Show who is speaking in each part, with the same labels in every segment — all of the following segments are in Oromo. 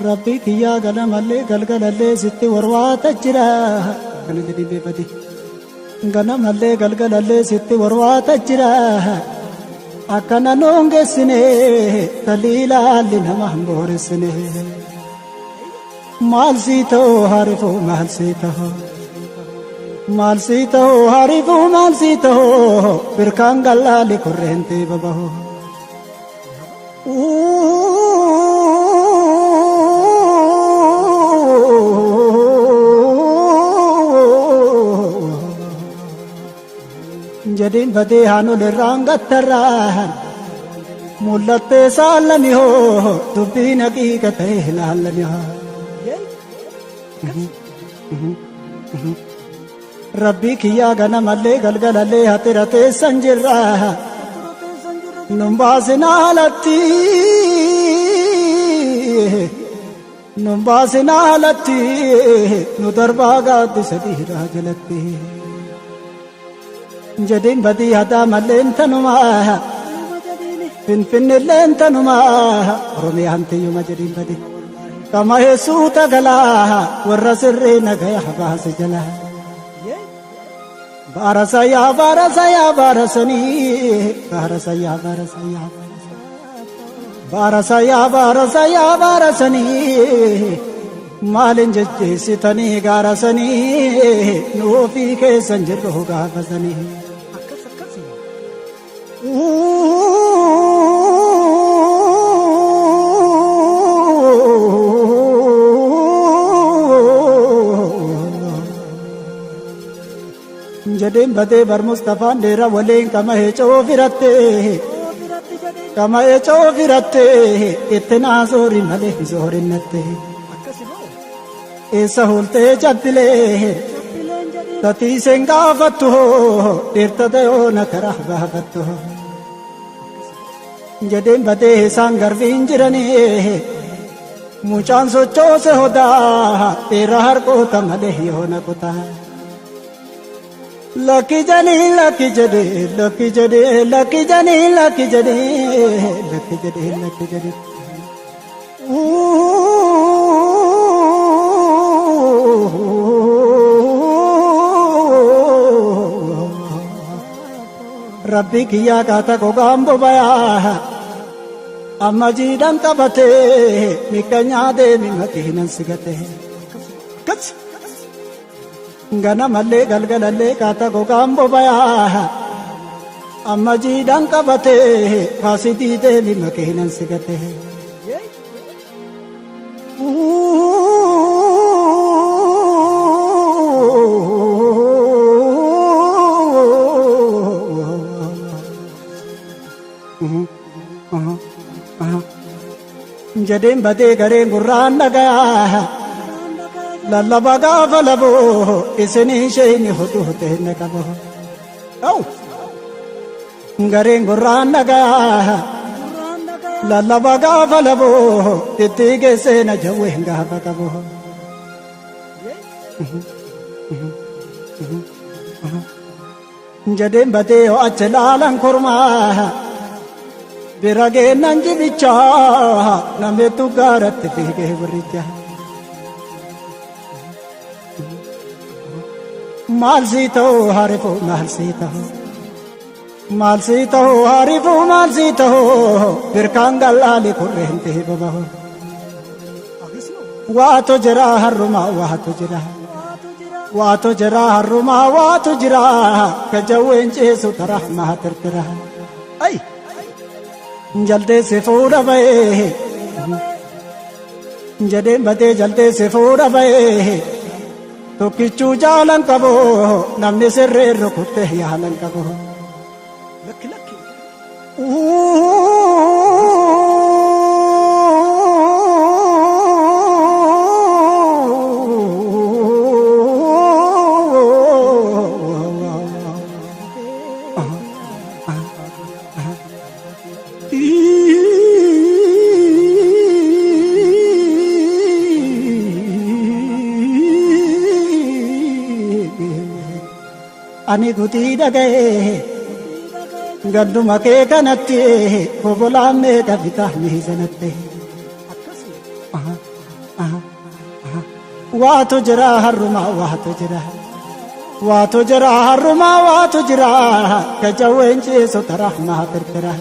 Speaker 1: ربي كيا غنم اللي غلغل اللي ستي ورواتا جرا كن جدي بيبدي غنم اللي غلغل اللي ستي ورواتا جرا أكنا نونغسني تليلا لنا مهمورسني مال سيتو هارفو مال سيتو مال سيتو هارفو مال سيتو بركان غلا لكورنتي بابو जदीन बदे हानो ले रंगत तराहन मुल्लते सालनी हो दुबीन हकीकत है हिलालनी हो रब्बी किया गनम अल्ले गलगल अल्ले हते रते संजिरा नुम्बासिनालती नुदरबागा दिसदी राजलती जदीन बदी हदा मल्लेन तनुमा पिन पिन लेन तनुमा रोमे हंते युमा जदीन बदी कमाए सूता गला वर्रा सिर्रे न गया बास जला बारसया बारसया बारसनी बारसया बारसया बारसया बारसया बारसनी मालिन जज्जे सितनी गारसनी नोफी के संजर होगा बसनी जदीन बदे बर मुस्तफा डेरा वले कमहे चो फिरते इतना जोरी मले जोरी नते ए सहूलते जबले तती सेंगावत हो तीर्थदयो न करह बहवत हो जदीन बदे सांगर विंजरने मुचान सोचो से होदा तेरा हर को तमले हो न कुता लकी जनी लकी जनी लकी जनी लकी जनी लकी जनी लकी जनी लकी जनी रब्बी किया गाता को गांबो बया अम्मा जी डंका बते मिकन्या दे मिमती नंसिगते कच गना मल्ले गलगल अल्ले गाता को गांबो बया अम्मा जी डंका बते फांसी दी दे मिमती नंसिगते जदीन बदे घरे गुर्रान लगाया लल्ला बगा फलबो इसने शेन होते न कबो औ घरे गुर्रान लगाया लल्ला बगा फलबो तितिगे से न जवेंगा बकबो जदीन बदे अचलालं खुरमा बिरगे नंज बिचा नमे तू गारत बिगे वरिजा मालसी तो हरिफो मालसी तो हरिफो मालसी तो फिर कांगल आली खुरेंते बाबा वाह तो जरा हरुमा वाह तो जरा हरुमा वाह तो जरा कजवेंचे सुतरा महातर तेरा आई जलते से फोड़ बे जदे बदे जलते से फोड़ बे तो किचू जालन कबो नम्ने से रे रुकते यालन कबो lucky lucky ani gutii dhaga'ee gadduma kee kanatti obbolaan meeqa bitaa miizanatte waatu jira harrumaa waatu jira harrumaa waatu jira gajawween ciisu tarahmaa firfira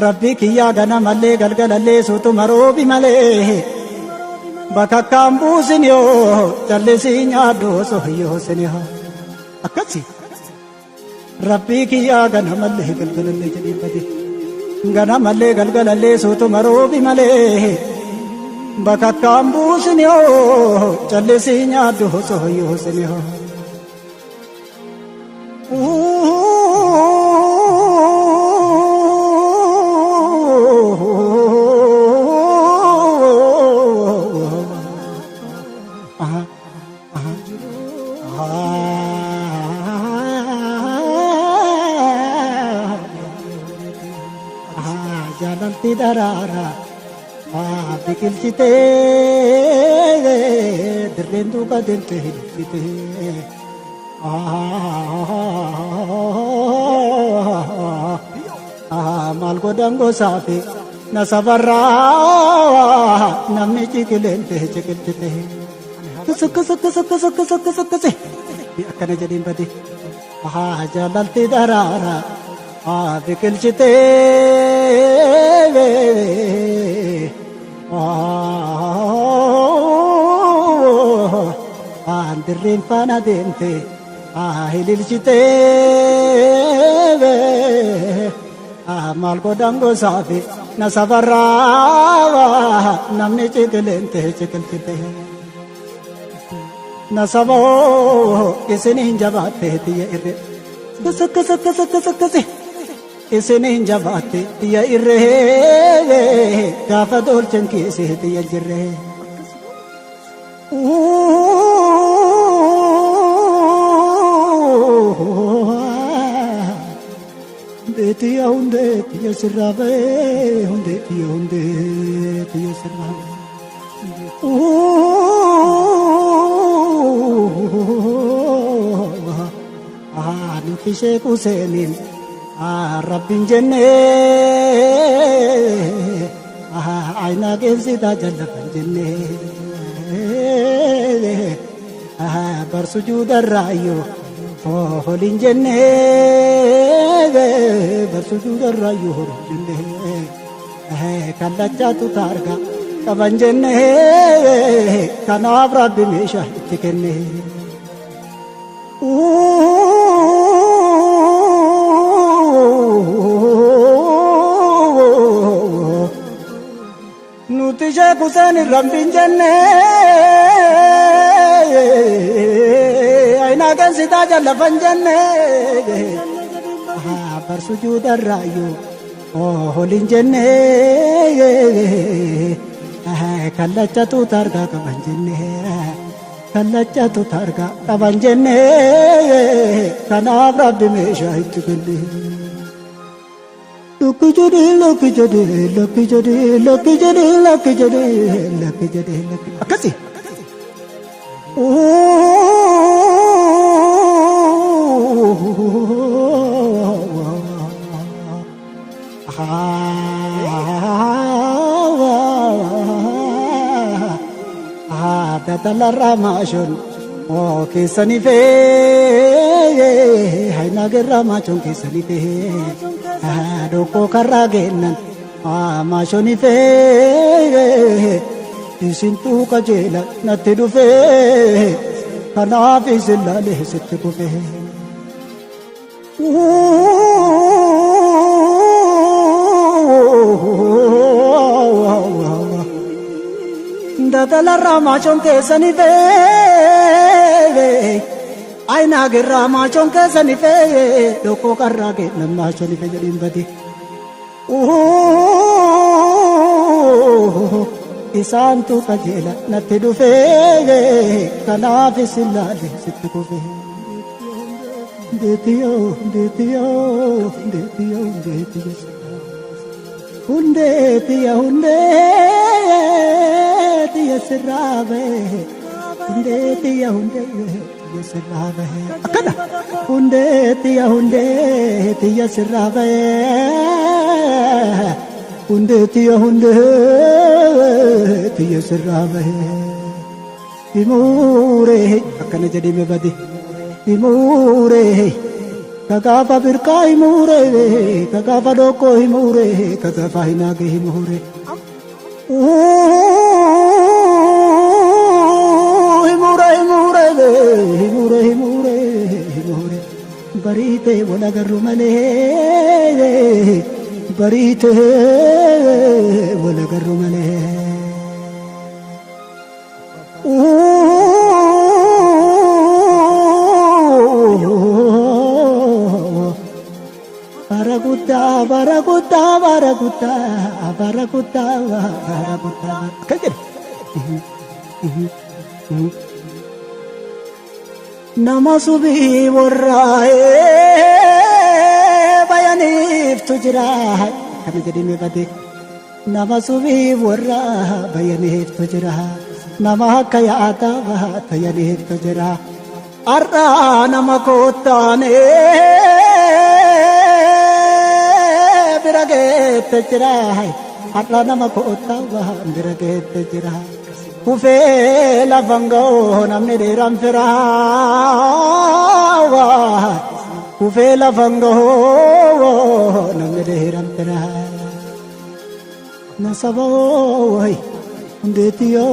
Speaker 1: rabbi kiyyaa ganamallee galgalallee suutuma roobi malee bakakkaan buusin yoo callisii nyaaddu osoo hiyyoosin yoo akkasi rabbi kiyyaa ganamallee galgalallee jedhiin bade ganamallee galgalallee suutuma roobi malee bakakkaan buusin yoo callisii nyaaddu osoo hiyyoosin yoo jalanti darara biqilchite dirreen duuka deemte hidhite maal godhan gosaafi na safarraa namni ciqileente ciqilchite akkasi akkana jedhiin bade jalanti darara biqilchite dirreen faana deemte hililchite maal godhan gosaafi na safarraa namni ciqileente ciqilchite na saboo isiniin jabaatte tiyya irre akkasi isiniin jabaatte tiyya irree gaafa dolchan keesse tiyya jirree hundeetiya hundeetiya sirraa ba'ee hundeetiya sirraa ba'ee nuti sheeku seeniin rabbin jennee ayna geessita jallatan jennee barsu juudarraayyoo holin jennee barsu juudarraayyoo holin jennee kallachaatu taarga qaban jennee kanaaf rabbi meeshaa itti kennee nuti sheeku seeni rabbin jennee ayna geessitaa jallatan jennee barsu juudarraayyoo holin jennee kallachatu targa qaban jennee kallachatu targa qaban jennee kanaaf rabbi meeshaa itti kennee Lucky jodi, lucky jodi, lucky jodi, lucky jodi, lucky jodi, lucky jodi, lucky. Akasi. Datala ramashon, kisani fe, hai nagar ramashon kisani fe. Doko karagenan amashoni fe isintu kajela natti dhufe kanaaf isilaalee sitti kufe dadalarraa maachoon keessani fe ayna gerra maachon keessani fe doko karagenan maachoni fe jedhin badi isaantu qajeela natti dhufe kanaaf isilaalee sitti kufe hundeetiya sirraa ba'e hundeetiya يسرها أكنا هندتي يسرها هندتي يسرها إموره أكنا جدي مبدي إموره كغافا بركاي موره كغافا دوكو موره كغافا هناغي موره بريته ولا غرمله بريته ولا غرمله barakuta barakuta barakuta barakuta barakuta kaje namasubi warrae bayanif tujra kami jadi mebade namasubi warra bayanif tujra nama kaya ata bayanif tujra arra namakotane birage tujra arra namakotane birage tujra Kufe la vango namne de ramfira Kufe la vango namne de ramfira Nasabo hai undetiyo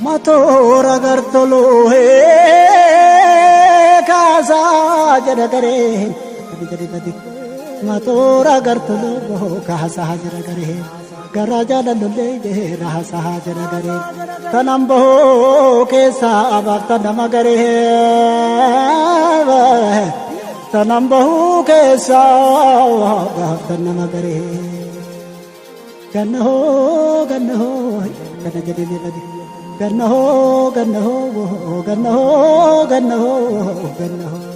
Speaker 1: Matora gartolo he jara करे कभी कभी कभी मातोरा कर तो लो कहा सहाजर करे गरा जला लुले जे रहा सहाजर करे तनम बहो के साब तनम करे तनम बहो के साब तनम करे गन हो गन जड़ी में लगी गन हो गन हो गन हो गन हो गन हो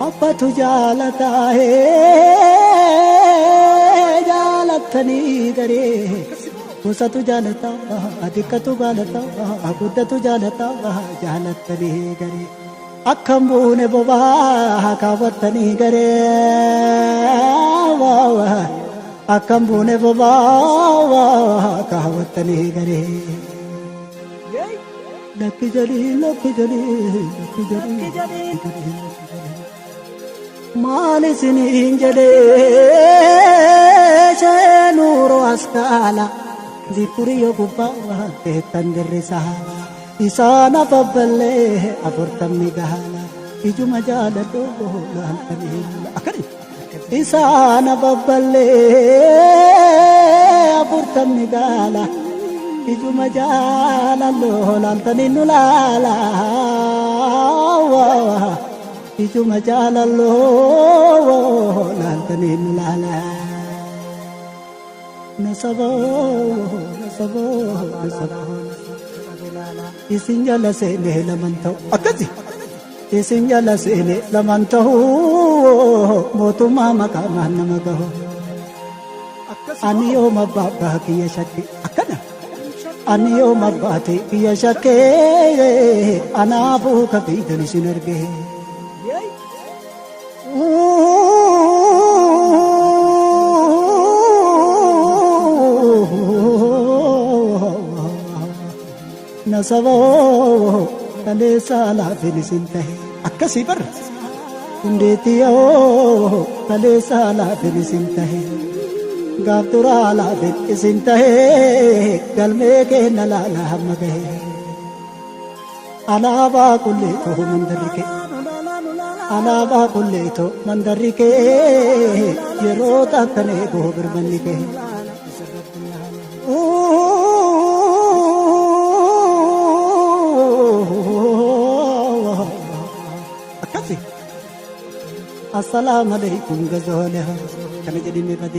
Speaker 1: अपा तू जालता है जालतनी करे उसा तू जानता अधिक तू गालता बुद्ध तू जानता जालतनी करे अखंबूने बोबा कावतनी करे अकंबूने बोबा कहावतनी करे लकी जली मालिसिनी जडे नूरो अस्काला दिपुरियो गुब्बा ते तंदरे सहावा इसाना बब्बले अबुर्तमी गहाला इजु मजाल तो लांतनी अकरी इसाना बब्बले अबुर्तमी गहाला इजु मजाल लो लांतनी नुलाला इजु मजाल लो लांतनी नुलाला नसबो isinjala sene lamanto akasi isinjala sene lamanto motuma makama namagaho aniyo mababa kiya shakti akana aniyo mabate kiya shakke anabu kabidani sinerge nasabo tale sala felisinta hai akkasi par undetiyo tale sala felisinta hai gaptura la felisinta hai galme ke nalala hamge alaba kulle to mandarike alaba kulle to mandarike yero takane gobir banike Assalamualaikum gazoleh kami jadi mebadi